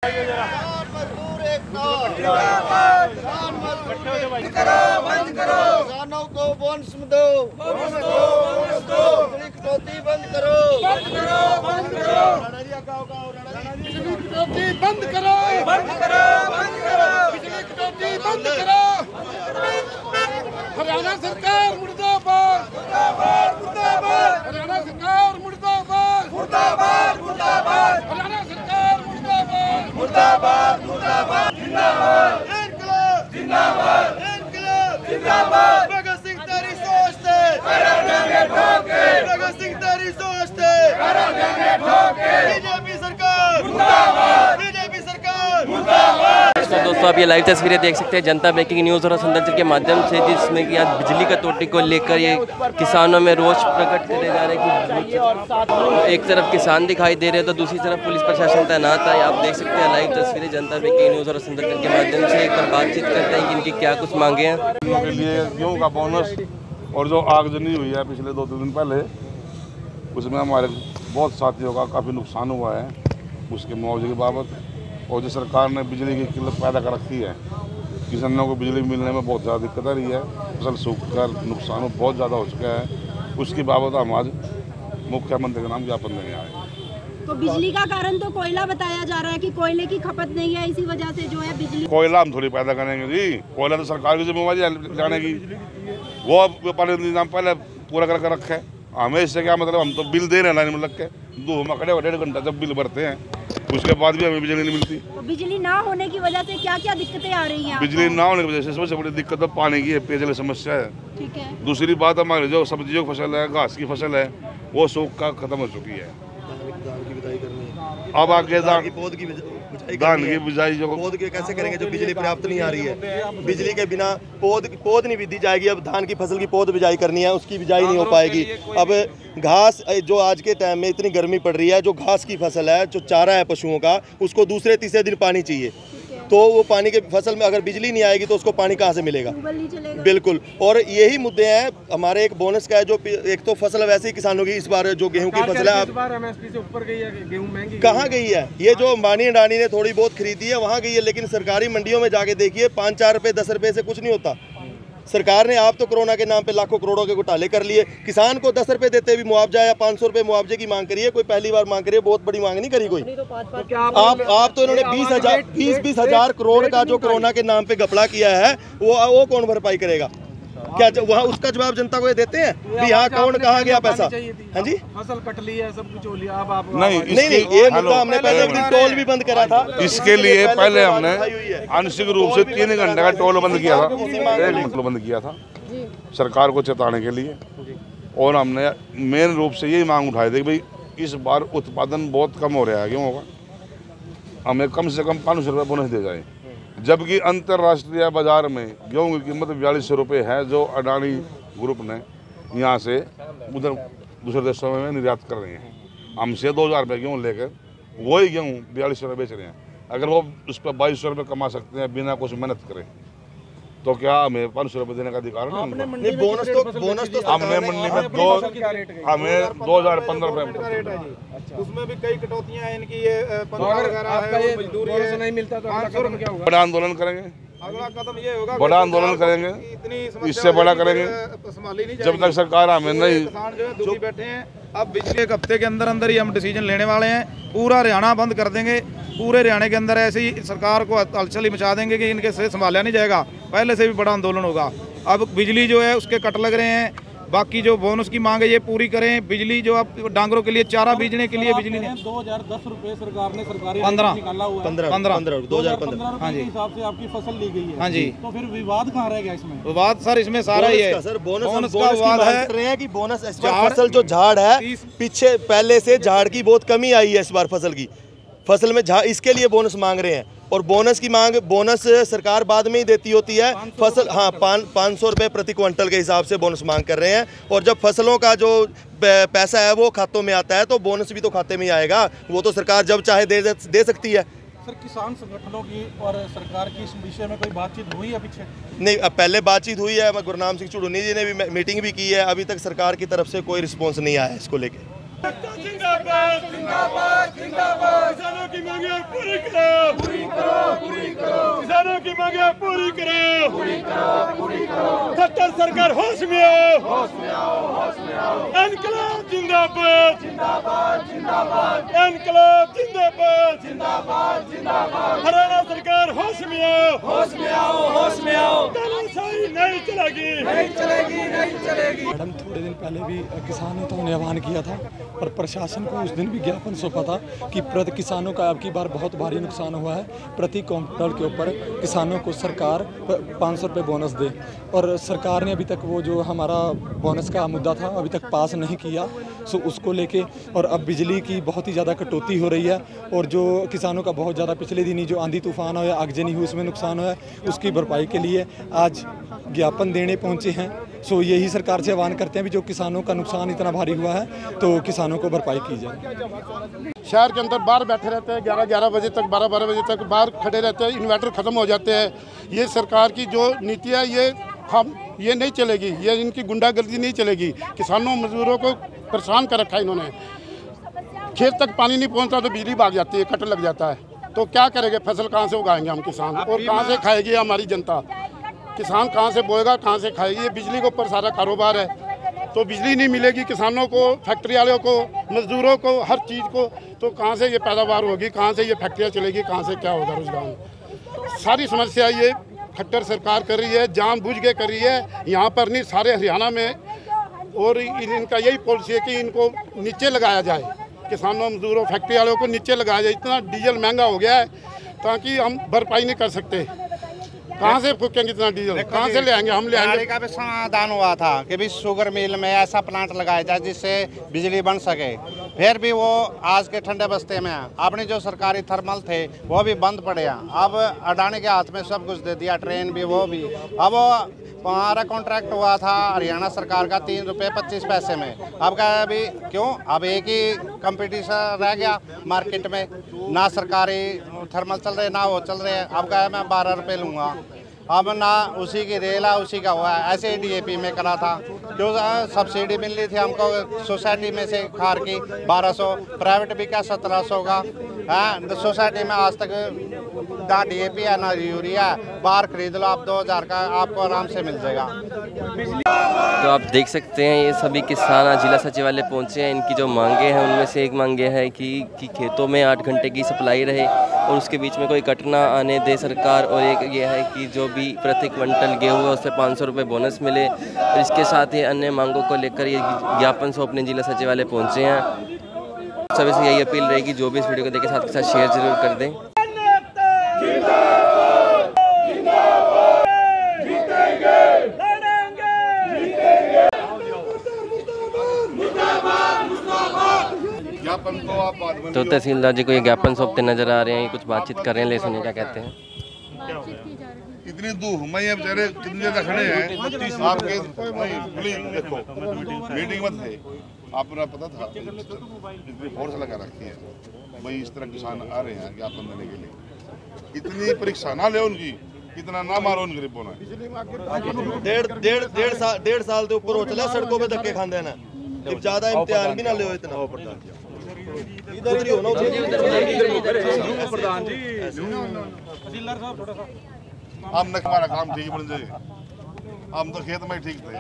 बंद करो, किसानों को बोनस दो, बिजली कटौती बंद करो, बंद करो, बंद करो, बिजली कटौती बंद करो, बंद करो, बंद करो, बिजली कटौती बंद करो। हरियाणा सरकार मुर्दाबाद, मुर्दाबाद, मुर्दाबाद, हरियाणा सरकार मुर्दाबाद, मुर्दाबाद, मुर्दाबाद, हरियाणा सरकार मुर्दाबाद, मुर्दाबाद, मुर्दाबाद, जिंदाबाद, इनकलाब जिंदाबाद, इनकलाब जिंदाबाद। भगत सिंह तेरी सोच से करेंगे ठोके, भगत सिंह तेरी सोच से करेंगे ठोके। बीजेपी सरकार मुर्दाबाद, बीजेपी सरकार मुर्दाबाद। तो दोस्तों आप ये लाइव तस्वीरें देख सकते हैं जनता ब्रेकिंग न्यूज़ और संदर्भ के माध्यम से, जिसमें कि आज बिजली कटौती को लेकर ये किसानों में रोष प्रकट करे जा रहे हैं कि एक तरफ किसान दिखाई दे रहे हैं तो दूसरी तरफ पुलिस प्रशासन तैनात है। आप देख सकते हैं लाइव तस्वीरें जनता ब्रेकिंग न्यूज़ और संदर्भ के माध्यम से। एक बार बातचीत करते हैं कि इनकी क्या कुछ मांगे हैं। के लिए गेहूँ का बोनस और जो आगजनी हुई है पिछले 2-3 दिन पहले, उसमें हमारे बहुत साथियों का काफ़ी नुकसान हुआ है, उसके मुआवजे की बाबत। और जो सरकार ने बिजली की किल्लत पैदा कर रखी है, किसानों को बिजली मिलने में बहुत ज़्यादा दिक्कत आ रही है, फसल सूख कर नुकसान बहुत ज़्यादा हो चुका है। उसकी बाबत हम आज मुख्यमंत्री के नाम ज्ञापन देने आए। तो बिजली का कारण तो कोयला बताया जा रहा है कि कोयले की खपत नहीं है, इसी वजह से जो है बिजली। कोयला हम थोड़ी पैदा करेंगे जी, कोयला तो सरकार की जिम्मेवारी है जाने की, वो व्यापारी इंतजाम पहले पूरा करके रखे है। हमें इससे क्या मतलब, हम तो बिल दे रहे हैं लाइन में लग के, 2 खड़े 1.5 घंटा जब बिल भरते हैं, उसके बाद भी हमें बिजली नहीं मिलती। तो बिजली ना होने की वजह से क्या क्या दिक्कतें आ रही हैं? बिजली ना होने की वजह से सबसे बड़ी दिक्कत तो पानी की है, पेयजल समस्या है। ठीक है। दूसरी बात, हमारे जो सब्जियों की फसल है, घास की फसल है, वो सूख का खत्म हो चुकी है। अब आगे धान की बिजाई जो पौध के कैसे करेंगे, जो बिजली प्राप्त नहीं आ रही है। बिजली के बिना पौध नहीं बिजी जाएगी। अब धान की फसल की पौध बिजाई करनी है, उसकी बिजाई नहीं हो पाएगी। अब घास, जो आज के टाइम में इतनी गर्मी पड़ रही है, जो घास की फसल है, जो चारा है पशुओं का, उसको दूसरे तीसरे दिन पानी चाहिए। तो वो पानी के फसल में अगर बिजली नहीं आएगी तो उसको पानी कहाँ से मिलेगा? बिल्कुल। और यही मुद्दे हैं हमारे। एक बोनस का है, जो एक तो फसल वैसे ही किसानों की इस बार जो गेहूं की फसल है, MSP से ऊपर गई है, गेहूं महंगी कहाँ गई है? ये जो अंबानी अडानी ने थोड़ी बहुत खरीदी है वहाँ गई है, लेकिन सरकारी मंडियों में जाके देखिए 5-4 रुपये 10 रुपये से कुछ नहीं होता। सरकार ने आप तो कोरोना के नाम पे लाखों करोड़ों के घोटाले कर लिए। किसान को 10 रुपये देते भी मुआवजा या 500 रुपये मुआवजे की मांग करिए, कोई पहली बार मांग करिए, बहुत बड़ी मांग नहीं करी कोई। आप तो इन्होंने 20 हजार करोड़ का जो कोरोना के नाम पे घपला किया है, वो कौन भरपाई करेगा? क्या वहाँ उसका जवाब जनता को ये देते हैं भी हाँ कौन कहाँ गया पैसा? हाँ जी, फसल कट ली है, सब कुछ हो लिया। अब आप नहीं, ये मुद्दा हमने पहले एक दिन टोल भी बंद करा था। इसके लिए पहले हमने आंशिक रूप से 3 घंटे का टोल बंद किया था, 1 मतलब बंद किया था सरकार को चेताने के लिए। और हमने मेन रूप से यही मांग उठाई थी कि भाई इस बार उत्पादन बहुत कम हो रहा है गेहूं का, हमें कम से कम 500 रुपये बोनस दे जाए। जबकि अंतर्राष्ट्रीय बाजार में गेहूं की कीमत 4200 रुपये है, जो अडानी ग्रुप ने यहाँ से उधर दूसरे देशों में निर्यात कर रहे हैं। हमसे 2000 रुपये गेहूँ लेकर वही गेहूँ 4200 रुपये बेच रहे हैं। अगर वो उस पर 2200 रुपये कमा सकते हैं बिना कुछ मेहनत करें, तो क्या हमें 500 रुपये देने का अधिकार नहीं? बोनस तो हमने मंडी में 2015 रुपये, उसमें भी कई कटौतियां हैं इनकी। ये नहीं मिलता तो बड़ा आंदोलन करेंगे। अगला कदम ये होगा, बड़ा आंदोलन करेंगे, इससे बड़ा करेंगे जब तक सरकार हमें नहीं। किसान जो है दुखी बैठे हैं। अब पिछले 1 हफ्ते के अंदर अंदर ही हम डिसीजन लेने वाले हैं। पूरा हरियाणा बंद कर देंगे। पूरे हरियाणा के अंदर ऐसे ही सरकार को हलचल ही मचा देंगे कि इनके से संभाला नहीं जाएगा। पहले से भी बड़ा आंदोलन होगा। अब बिजली जो है उसके कट लग रहे हैं। बाकी जो बोनस की मांग है ये पूरी करें। बिजली जो अब डांगरों के लिए चारा बीजने के लिए बिजली ने 2010 रुपए सरकार ने सरकारी 15 निकाला हुआ है। 2015 हाँ जी, हिसाब से आपकी फसल ली गई है। हाँ जी, तो फिर विवाद कहाँ रह गया इसमें? विवाद सर इसमें सारा ही है सर। बोनस का विवाद है कि बोनस फसल जो झाड़ है पीछे पहले से झाड़ की बहुत कमी आई है इस बार फसल में झाड़, इसके लिए बोनस मांग रहे हैं। और बोनस की मांग, बोनस सरकार बाद में ही देती होती है। फसल 500 रुपये प्रति क्विंटल के हिसाब से बोनस मांग कर रहे हैं। और जब फसलों का जो पैसा है वो खातों में आता है तो बोनस भी तो खाते में ही आएगा। वो तो सरकार जब चाहे दे सकती है। सर, किसान संगठनों की और सरकार की इस विषय में कोई बातचीत हुई है पीछे? नहीं, अब पहले बातचीत हुई है। गुरनाम सिंह चुड़ूनी जी ने भी मीटिंग भी की है। अभी तक सरकार की तरफ से कोई रिस्पॉन्स नहीं आया है इसको लेके। जिंदाबाद जिंदाबाद जिंदाबाद। किसानों की मांगे पूरी करो, पूरी करो, पूरी करो। किसानों की मांगे पूरी करो, पूरी करो, पूरी करो। खट्टर सरकार होश में आओ, होश में आओ, होश में आओ। इनकलाब जिंदाबाद जिंदाबाद जिंदाबाद। इनकलाब जिंदाबाद जिंदाबाद जिंदाबाद। हरियाणा सरकार होश में आओ, होश में आओ, होश में आओ। तानाशाही नहीं चलेगी, नहीं चलेगी, नहीं चलेगी। मैडम, थोड़े दिन पहले भी किसान नेताओं ने आह्वान किया था और प्रशासन को उस दिन भी ज्ञापन सौंपा था कि किसानों का अब की बार बहुत भारी नुकसान हुआ है। प्रति क्विंटल के ऊपर किसानों को सरकार 500 रुपये बोनस दे, और सरकार ने अभी तक वो जो हमारा बोनस का मुद्दा था अभी तक पास नहीं किया। सो उसको लेके, और अब बिजली की बहुत ही ज़्यादा कटौती हो रही है, और जो किसानों का बहुत ज़्यादा पिछले दिन ही जो आंधी तूफान हुआ, आगजनी हुई, उसमें नुकसान हुआ है, उसकी भरपाई के लिए आज ज्ञापन देने पहुँचे हैं। सो यही सरकार से आह्वान करते हैं भी जो किसानों का नुकसान इतना भारी हुआ है तो किसानों को भरपाई की जाए। शहर के अंदर बाहर बैठे रहते हैं, 11-11 बजे तक, 12-12 बजे तक बाहर खड़े रहते हैं, इन्वर्टर ख़त्म हो जाते हैं। ये सरकार की जो नीति है ये नहीं चलेगी, ये इनकी गुंडागर्दी नहीं चलेगी। किसानों मजदूरों को परेशान कर रखा है इन्होंने। खेत तक पानी नहीं पहुंचता तो बिजली भाग जाती है, कट लग जाता है, तो क्या करेंगे? फसल कहाँ से उगाएंगे हम किसान, और कहाँ से खाएगी हमारी जनता? किसान कहाँ से बोएगा, कहाँ से खाएगी? ये बिजली के ऊपर सारा कारोबार है, तो बिजली नहीं मिलेगी किसानों को, फैक्ट्री वालों को, मजदूरों को, हर चीज़ को, तो कहाँ से ये पैदावार होगी, कहाँ से ये फैक्ट्रियाँ चलेगी, कहाँ से क्या होगा रोजगार? सारी समस्या ये खट्टर सरकार कर रही है, जानबूझ के कर रही है। यहाँ पर नहीं, सारे हरियाणा में, और इनका यही पॉलिसी है कि इनको नीचे लगाया जाए, किसानों, मजदूरों, फैक्ट्री वालों को नीचे लगाया जाए। इतना डीजल महंगा हो गया है ताकि हम भरपाई नहीं कर सकते। कहाँ से फूकेंगे इतना डीजल, कहाँ से ले आएंगे? हम ले आएंगे। का भी समाधान हुआ था कि भी शुगर मिल में ऐसा प्लांट लगाया जाए जिससे बिजली बन सके, फिर भी वो आज के ठंडे बस्ते में अपने जो सरकारी थर्मल थे वो भी बंद पड़े हैं। अब अडानी के हाथ में सब कुछ दे दिया, ट्रेन भी, वो भी। अब हमारा कॉन्ट्रैक्ट हुआ था हरियाणा सरकार का 3 रुपये 25 पैसे में, अब क्या अभी क्यों? अब एक ही कंपटीशन रह गया मार्केट में, ना सरकारी थर्मल चल रहे ना वो चल रहे हैं। अब क्या मैं 12 रुपये लूँगा, अब ना उसी की रेला उसी का हुआ है। ऐसे ही DAP में करा था, जो सब्सिडी मिल रही थी हमको सोसाइटी में से खार की 1200, प्राइवेट भी क्या 1700 का है। सोसाइटी में आज तक ना DAP है ना यूरिया, बाहर खरीद लो आप 2000 का, आपको आराम से मिल जाएगा। तो आप देख सकते हैं ये सभी किसान आज जिला सचिवालय पहुंचे हैं। इनकी जो मांगे हैं उनमें से एक मांगे है कि खेतों में 8 घंटे की सप्लाई रहे और उसके बीच में कोई कट ना आने दे सरकार, और एक ये है कि जो भी प्रति क्विंटल गेहूँ है उससे 500 रुपये बोनस मिले। और इसके साथ ही अन्य मांगों को लेकर ये ज्ञापन सौंपने जिला सचिवालय पहुँचे हैं। सभी से यही अपील रहेगी जो भी इस वीडियो को देखे साथ के साथ शेयर जरूर कर दें। तो तहसीलदार जी को ये ज्ञापन सौंपते नजर आ रहे हैं, कुछ बातचीत कर रहे हैं, ले सुनिए क्या कहते हैं। इतनी दूर मैं बेचारे कितने ज्यादा खड़े हैं आपके, देखो मीटिंग में थे, आपको पता था इतनी फोर्स लगा रखी है भाई, इस तरह किसान आ रहे हैं ज्ञापन देने के लिए। इतनी परीक्षा ना ले उनकी, इतना ना मारो उन गरीबों ने। डेढ़ साल के ऊपर हो चला सड़कों पे धक्के खाते ना, जब ज्यादा इम्तिहान भी ना ले इतना। इधर ही हो ना प्रधान जी, हम हमारा काम ठीक बन जाए, हम तो खेत में ठीक थे।